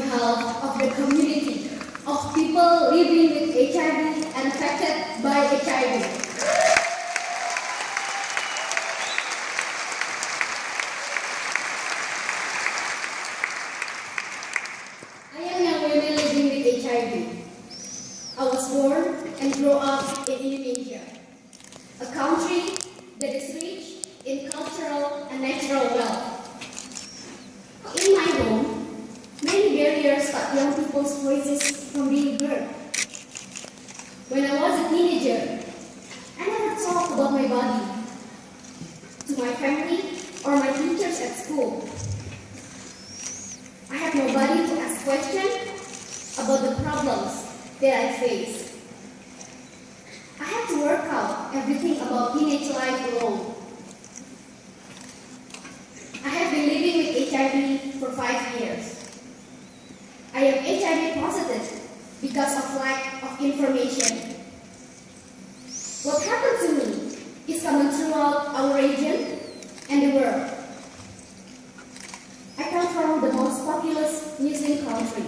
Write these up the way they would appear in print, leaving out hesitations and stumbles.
behalf of the community of people living with HIV and affected by HIV. I am young women living with HIV. I was born and grew up in Indonesia, a country that is rich in cultural and natural wealth. In my home, many barriers stop young people's voices from being heard. When I was a teenager, I never talked about my body to my family or my teachers at school. I had nobody to ask questions about the problems that I face. I had to work out everything about teenage life alone. I have been living with HIV for 5 years. I am HIV positive because of lack of information. What happened to me is common throughout our region and the world. I come from the most populous Muslim country.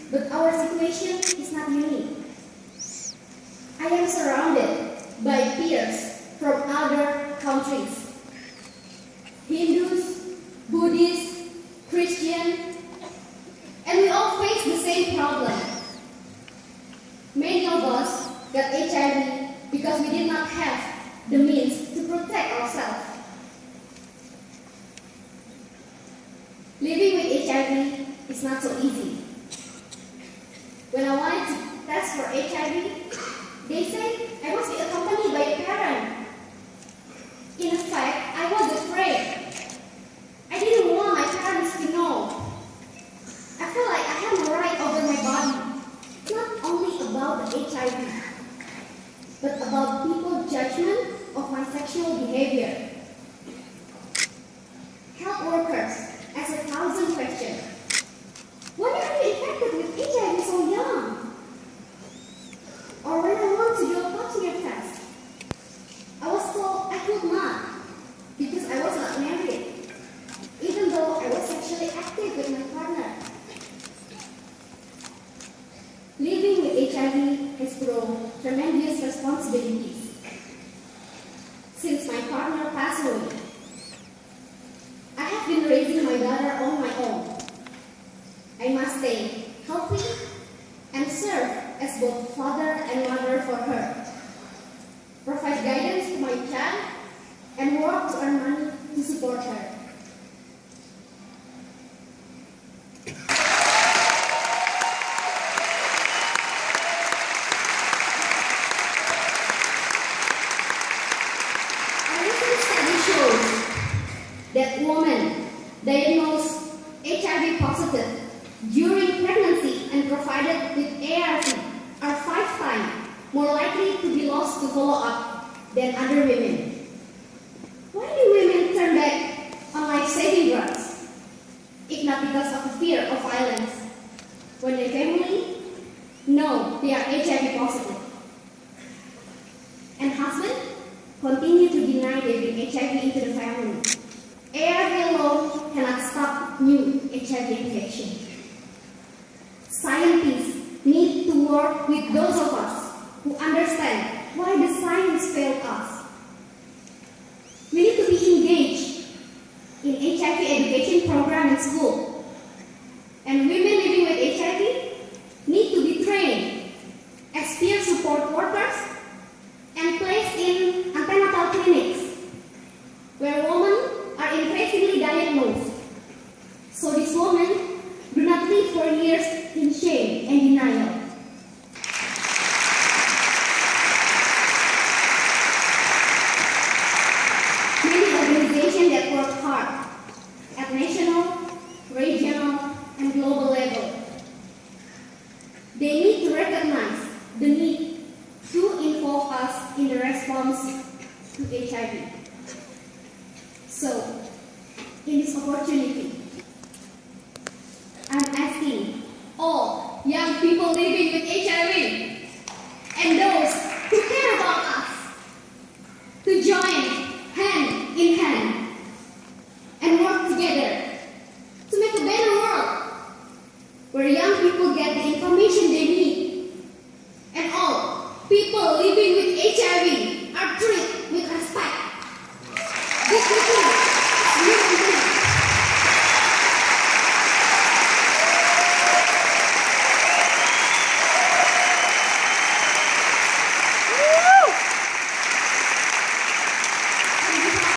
But our situation is not unique. I am surrounded by peers from other countries. Hindus, Buddhists, Christians, and we all face the same problem. Many of us got HIV because we did not have the means to protect ourselves. Living with HIV is not so easy. When I wanted to test for HIV, they said I must be accompanied by a parent. In fact, I was afraid. I didn't want my parents to know. I felt like I had no right over my body. It's not only about the HIV, but about people's judgment of my sexual behavior. Health workers ask 1,000 questions. Why are you infected with HIV so young? Or when I want to do a pap smear test, I was told I could not because I was not married, even though I was sexually active with my partner. Living with HIV has brought tremendous responsibilities. Since my partner passed away, I have been raising my daughter on my own. I must stay healthy and serve as both father and mother for her, provide guidance to my child, and work to earn money to support her. A recent study shows that women diagnosed HIV positive during pregnancy and provided with ARV are 5 times more likely to be lost to follow-up than other women. Why do women turn back on life-saving drugs, if not because of the fear of violence, when their family know they are HIV positive? And husbands continue to deny they bring HIV into the family. ARV alone cannot stop new HIV infection. Scientists need to work with those of us who understand why the science failed us. We need to be engaged in HIV education program in school. And women living with HIV need to be trained as peer support workers and placed in antenatal clinics where women are increasingly diagnosed, so these women do not live for years in shame and denial. Many organizations that work hard at national, regional, and global level, they need to recognize the need to involve us in the response to HIV. So, in this opportunity, I'm asking all young people living with HIV and those who care about us to join hand in hand and work together to make a better world where young people get the information they need. And all people living with HIV are treated